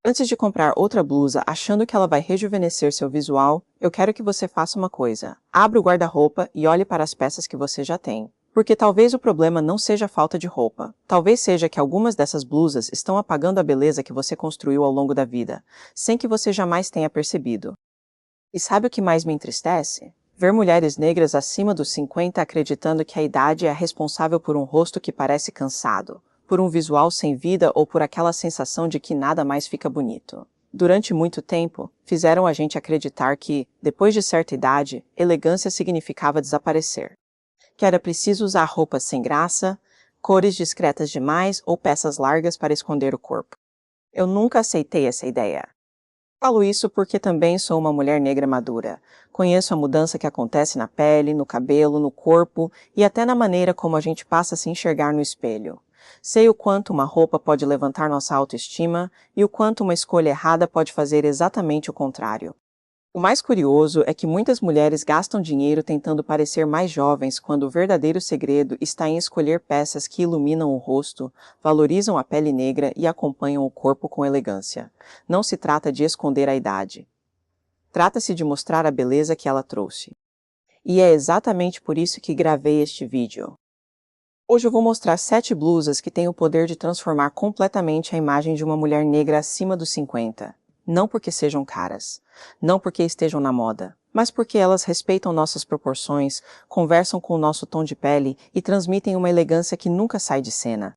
Antes de comprar outra blusa achando que ela vai rejuvenescer seu visual, eu quero que você faça uma coisa. Abra o guarda-roupa e olhe para as peças que você já tem. Porque talvez o problema não seja a falta de roupa. Talvez seja que algumas dessas blusas estão apagando a beleza que você construiu ao longo da vida, sem que você jamais tenha percebido. E sabe o que mais me entristece? Ver mulheres negras acima dos 50 acreditando que a idade é responsável por um rosto que parece cansado, por um visual sem vida ou por aquela sensação de que nada mais fica bonito. Durante muito tempo, fizeram a gente acreditar que, depois de certa idade, elegância significava desaparecer. Que era preciso usar roupas sem graça, cores discretas demais ou peças largas para esconder o corpo. Eu nunca aceitei essa ideia. Falo isso porque também sou uma mulher negra madura. Conheço a mudança que acontece na pele, no cabelo, no corpo e até na maneira como a gente passa a se enxergar no espelho. Sei o quanto uma roupa pode levantar nossa autoestima e o quanto uma escolha errada pode fazer exatamente o contrário. O mais curioso é que muitas mulheres gastam dinheiro tentando parecer mais jovens quando o verdadeiro segredo está em escolher peças que iluminam o rosto, valorizam a pele negra e acompanham o corpo com elegância. Não se trata de esconder a idade. Trata-se de mostrar a beleza que ela trouxe. E é exatamente por isso que gravei este vídeo. Hoje eu vou mostrar 7 blusas que têm o poder de transformar completamente a imagem de uma mulher negra acima dos 50. Não porque sejam caras, não porque estejam na moda, mas porque elas respeitam nossas proporções, conversam com o nosso tom de pele e transmitem uma elegância que nunca sai de cena.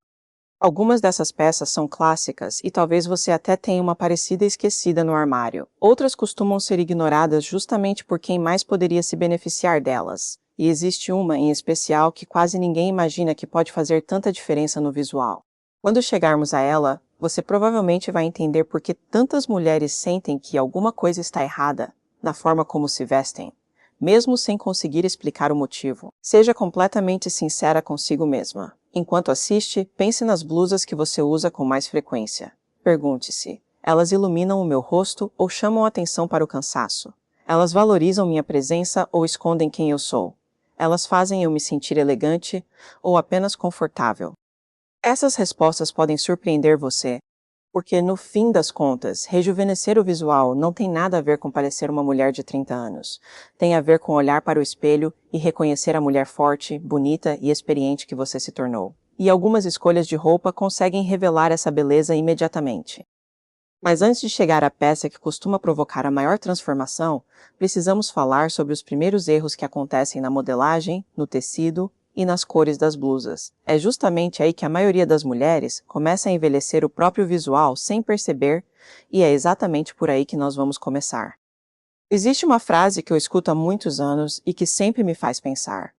Algumas dessas peças são clássicas e talvez você até tenha uma parecida esquecida no armário. Outras costumam ser ignoradas justamente por quem mais poderia se beneficiar delas. E existe uma em especial que quase ninguém imagina que pode fazer tanta diferença no visual. Quando chegarmos a ela, você provavelmente vai entender por que tantas mulheres sentem que alguma coisa está errada na forma como se vestem, mesmo sem conseguir explicar o motivo. Seja completamente sincera consigo mesma. Enquanto assiste, pense nas blusas que você usa com mais frequência. Pergunte-se: elas iluminam o meu rosto ou chamam atenção para o cansaço? Elas valorizam minha presença ou escondem quem eu sou? Elas fazem eu me sentir elegante ou apenas confortável? Essas respostas podem surpreender você, porque no fim das contas, rejuvenescer o visual não tem nada a ver com parecer uma mulher de 30 anos. Tem a ver com olhar para o espelho e reconhecer a mulher forte, bonita e experiente que você se tornou. E algumas escolhas de roupa conseguem revelar essa beleza imediatamente. Mas antes de chegar à peça que costuma provocar a maior transformação, precisamos falar sobre os primeiros erros que acontecem na modelagem, no tecido e nas cores das blusas. É justamente aí que a maioria das mulheres começa a envelhecer o próprio visual sem perceber, e é exatamente por aí que nós vamos começar. Existe uma frase que eu escuto há muitos anos e que sempre me faz pensar.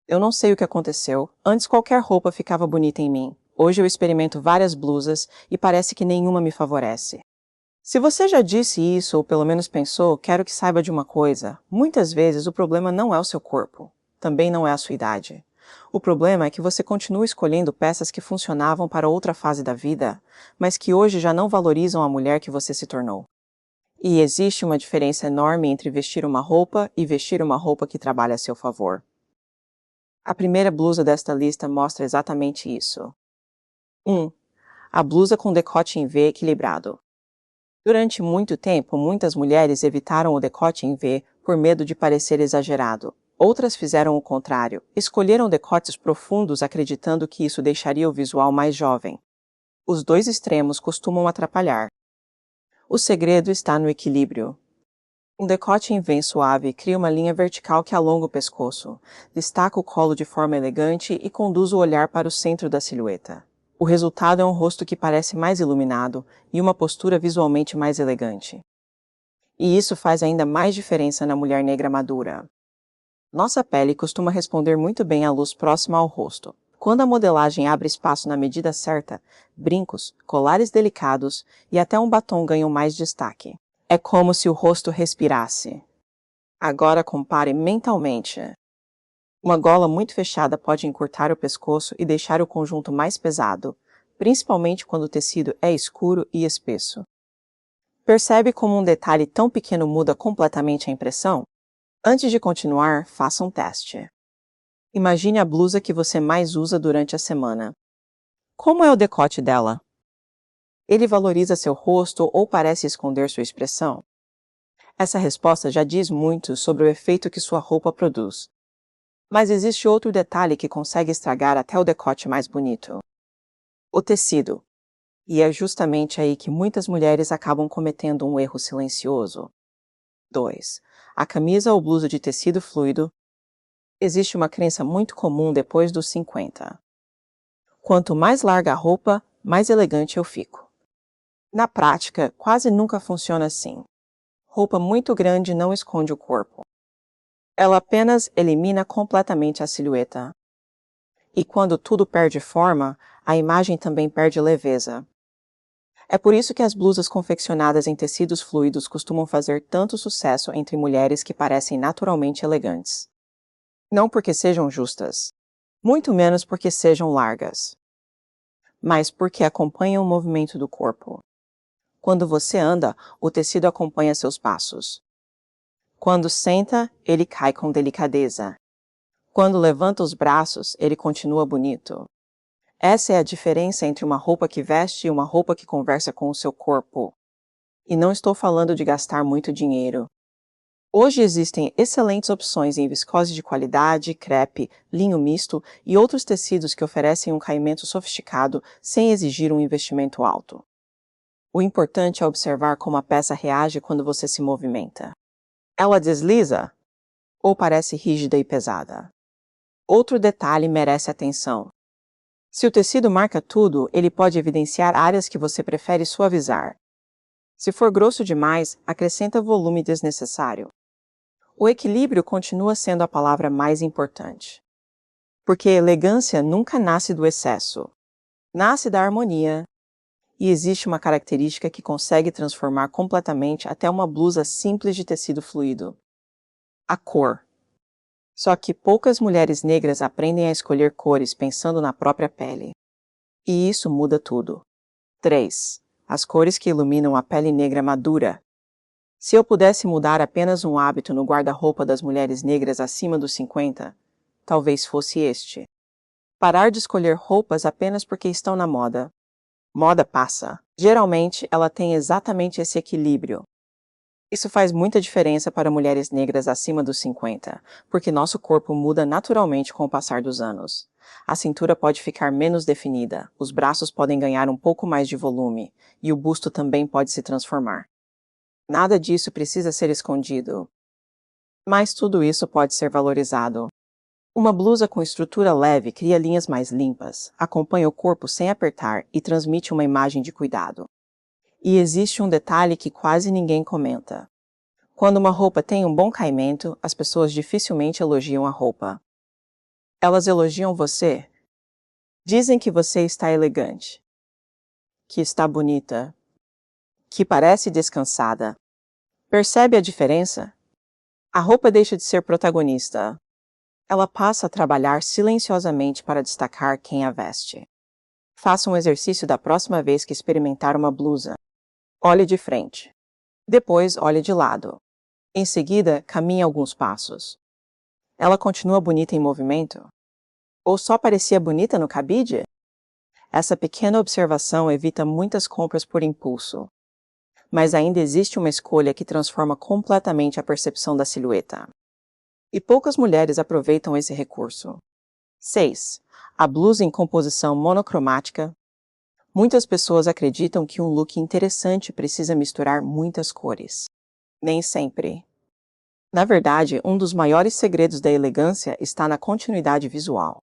Eu não sei o que aconteceu, antes qualquer roupa ficava bonita em mim. Hoje eu experimento várias blusas e parece que nenhuma me favorece. Se você já disse isso ou pelo menos pensou, quero que saiba de uma coisa. Muitas vezes o problema não é o seu corpo. Também não é a sua idade. O problema é que você continua escolhendo peças que funcionavam para outra fase da vida, mas que hoje já não valorizam a mulher que você se tornou. E existe uma diferença enorme entre vestir uma roupa e vestir uma roupa que trabalha a seu favor. A primeira blusa desta lista mostra exatamente isso. 1. A blusa com decote em V equilibrado. Durante muito tempo, muitas mulheres evitaram o decote em V por medo de parecer exagerado. Outras fizeram o contrário, escolheram decotes profundos acreditando que isso deixaria o visual mais jovem. Os dois extremos costumam atrapalhar. O segredo está no equilíbrio. Um decote em V suave cria uma linha vertical que alonga o pescoço, destaca o colo de forma elegante e conduz o olhar para o centro da silhueta. O resultado é um rosto que parece mais iluminado e uma postura visualmente mais elegante. E isso faz ainda mais diferença na mulher negra madura. Nossa pele costuma responder muito bem à luz próxima ao rosto. Quando a modelagem abre espaço na medida certa, brincos, colares delicados e até um batom ganham mais destaque. É como se o rosto respirasse. Agora compare mentalmente. Uma gola muito fechada pode encurtar o pescoço e deixar o conjunto mais pesado, principalmente quando o tecido é escuro e espesso. Percebe como um detalhe tão pequeno muda completamente a impressão? Antes de continuar, faça um teste. Imagine a blusa que você mais usa durante a semana. Como é o decote dela? Ele valoriza seu rosto ou parece esconder sua expressão? Essa resposta já diz muito sobre o efeito que sua roupa produz. Mas existe outro detalhe que consegue estragar até o decote mais bonito: o tecido. E é justamente aí que muitas mulheres acabam cometendo um erro silencioso. 2. A camisa ou blusa de tecido fluido. Existe uma crença muito comum depois dos 50. Quanto mais larga a roupa, mais elegante eu fico. Na prática, quase nunca funciona assim. Roupa muito grande não esconde o corpo. Ela apenas elimina completamente a silhueta. E quando tudo perde forma, a imagem também perde leveza. É por isso que as blusas confeccionadas em tecidos fluidos costumam fazer tanto sucesso entre mulheres que parecem naturalmente elegantes. Não porque sejam justas, muito menos porque sejam largas, mas porque acompanham o movimento do corpo. Quando você anda, o tecido acompanha seus passos. Quando senta, ele cai com delicadeza. Quando levanta os braços, ele continua bonito. Essa é a diferença entre uma roupa que veste e uma roupa que conversa com o seu corpo. E não estou falando de gastar muito dinheiro. Hoje existem excelentes opções em viscose de qualidade, crepe, linho misto e outros tecidos que oferecem um caimento sofisticado sem exigir um investimento alto. O importante é observar como a peça reage quando você se movimenta. Ela desliza ou parece rígida e pesada? Outro detalhe merece atenção. Se o tecido marca tudo, ele pode evidenciar áreas que você prefere suavizar. Se for grosso demais, acrescenta volume desnecessário. O equilíbrio continua sendo a palavra mais importante. Porque elegância nunca nasce do excesso. Nasce da harmonia. E existe uma característica que consegue transformar completamente até uma blusa simples de tecido fluido: a cor. Só que poucas mulheres negras aprendem a escolher cores pensando na própria pele. E isso muda tudo. 3. As cores que iluminam a pele negra madura. Se eu pudesse mudar apenas um hábito no guarda-roupa das mulheres negras acima dos 50, talvez fosse este: parar de escolher roupas apenas porque estão na moda. Moda passa. Geralmente, ela tem exatamente esse equilíbrio. Isso faz muita diferença para mulheres negras acima dos 50, porque nosso corpo muda naturalmente com o passar dos anos. A cintura pode ficar menos definida, os braços podem ganhar um pouco mais de volume, e o busto também pode se transformar. Nada disso precisa ser escondido. Mas tudo isso pode ser valorizado. Uma blusa com estrutura leve cria linhas mais limpas, acompanha o corpo sem apertar e transmite uma imagem de cuidado. E existe um detalhe que quase ninguém comenta. Quando uma roupa tem um bom caimento, as pessoas dificilmente elogiam a roupa. Elas elogiam você. Dizem que você está elegante, que está bonita, que parece descansada. Percebe a diferença? A roupa deixa de ser protagonista. Ela passa a trabalhar silenciosamente para destacar quem a veste. Faça um exercício da próxima vez que experimentar uma blusa. Olhe de frente. Depois, olhe de lado. Em seguida, caminhe alguns passos. Ela continua bonita em movimento? Ou só parecia bonita no cabide? Essa pequena observação evita muitas compras por impulso. Mas ainda existe uma escolha que transforma completamente a percepção da silhueta. E poucas mulheres aproveitam esse recurso. 6. A blusa em composição monocromática. Muitas pessoas acreditam que um look interessante precisa misturar muitas cores. Nem sempre. Na verdade, um dos maiores segredos da elegância está na continuidade visual.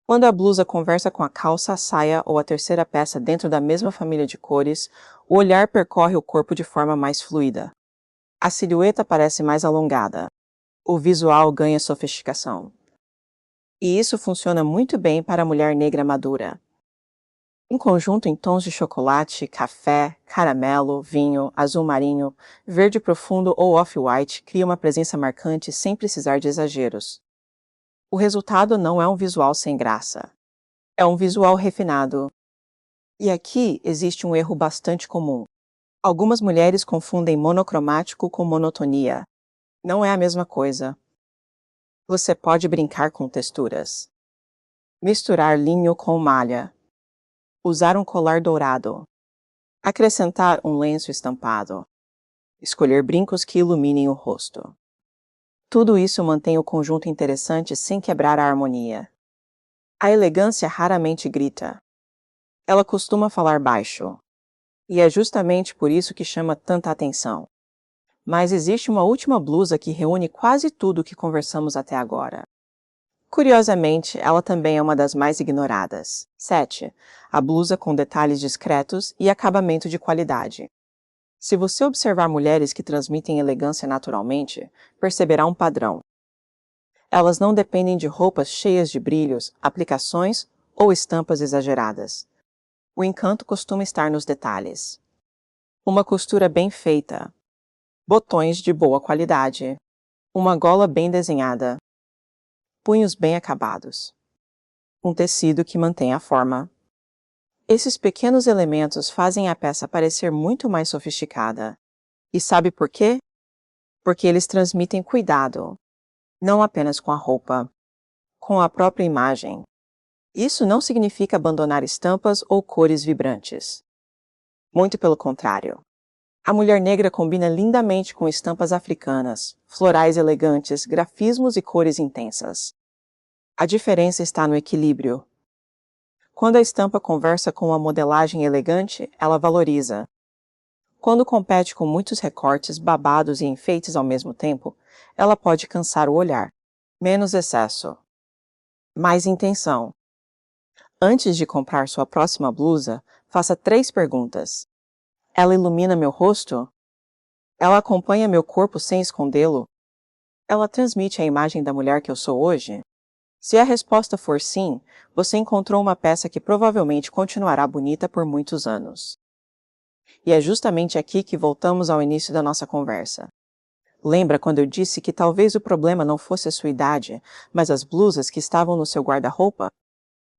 Quando a blusa conversa com a calça, a saia ou a terceira peça dentro da mesma família de cores, o olhar percorre o corpo de forma mais fluida. A silhueta parece mais alongada. O visual ganha sofisticação. E isso funciona muito bem para a mulher negra madura. Um conjunto em tons de chocolate, café, caramelo, vinho, azul marinho, verde profundo ou off-white cria uma presença marcante sem precisar de exageros. O resultado não é um visual sem graça. É um visual refinado. E aqui existe um erro bastante comum. Algumas mulheres confundem monocromático com monotonia. Não é a mesma coisa. Você pode brincar com texturas. Misturar linho com malha. Usar um colar dourado. Acrescentar um lenço estampado. Escolher brincos que iluminem o rosto. Tudo isso mantém o conjunto interessante sem quebrar a harmonia. A elegância raramente grita. Ela costuma falar baixo. E é justamente por isso que chama tanta atenção. Mas existe uma última blusa que reúne quase tudo o que conversamos até agora. Curiosamente, ela também é uma das mais ignoradas. 7. A blusa com detalhes discretos e acabamento de qualidade. Se você observar mulheres que transmitem elegância naturalmente, perceberá um padrão. Elas não dependem de roupas cheias de brilhos, aplicações ou estampas exageradas. O encanto costuma estar nos detalhes. Uma costura bem feita, botões de boa qualidade, uma gola bem desenhada, punhos bem acabados, um tecido que mantém a forma. Esses pequenos elementos fazem a peça parecer muito mais sofisticada. E sabe por quê? Porque eles transmitem cuidado, não apenas com a roupa, com a própria imagem. Isso não significa abandonar estampas ou cores vibrantes. Muito pelo contrário. A mulher negra combina lindamente com estampas africanas, florais elegantes, grafismos e cores intensas. A diferença está no equilíbrio. Quando a estampa conversa com uma modelagem elegante, ela valoriza. Quando compete com muitos recortes, babados e enfeites ao mesmo tempo, ela pode cansar o olhar. Menos excesso. Mais intenção. Antes de comprar sua próxima blusa, faça 3 perguntas. Ela ilumina meu rosto? Ela acompanha meu corpo sem escondê-lo? Ela transmite a imagem da mulher que eu sou hoje? Se a resposta for sim, você encontrou uma peça que provavelmente continuará bonita por muitos anos. E é justamente aqui que voltamos ao início da nossa conversa. Lembra quando eu disse que talvez o problema não fosse a sua idade, mas as blusas que estavam no seu guarda-roupa?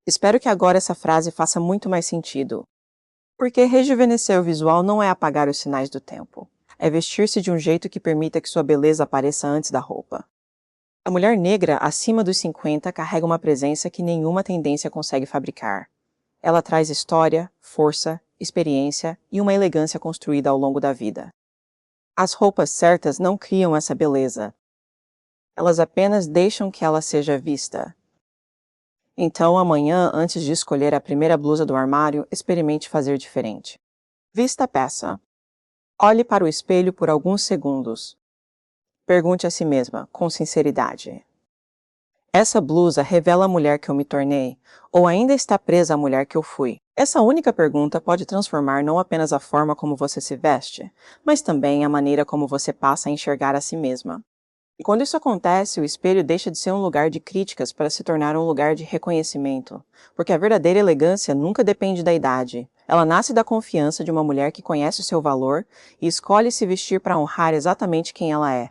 Espero que agora essa frase faça muito mais sentido. Porque rejuvenescer o visual não é apagar os sinais do tempo. É vestir-se de um jeito que permita que sua beleza apareça antes da roupa. A mulher negra acima dos 50 carrega uma presença que nenhuma tendência consegue fabricar. Ela traz história, força, experiência e uma elegância construída ao longo da vida. As roupas certas não criam essa beleza. Elas apenas deixam que ela seja vista. Então, amanhã, antes de escolher a primeira blusa do armário, experimente fazer diferente. Vista a peça. Olhe para o espelho por alguns segundos. Pergunte a si mesma, com sinceridade: essa blusa revela a mulher que eu me tornei, ou ainda está presa à mulher que eu fui? Essa única pergunta pode transformar não apenas a forma como você se veste, mas também a maneira como você passa a enxergar a si mesma. E quando isso acontece, o espelho deixa de ser um lugar de críticas para se tornar um lugar de reconhecimento, porque a verdadeira elegância nunca depende da idade. Ela nasce da confiança de uma mulher que conhece o seu valor e escolhe se vestir para honrar exatamente quem ela é.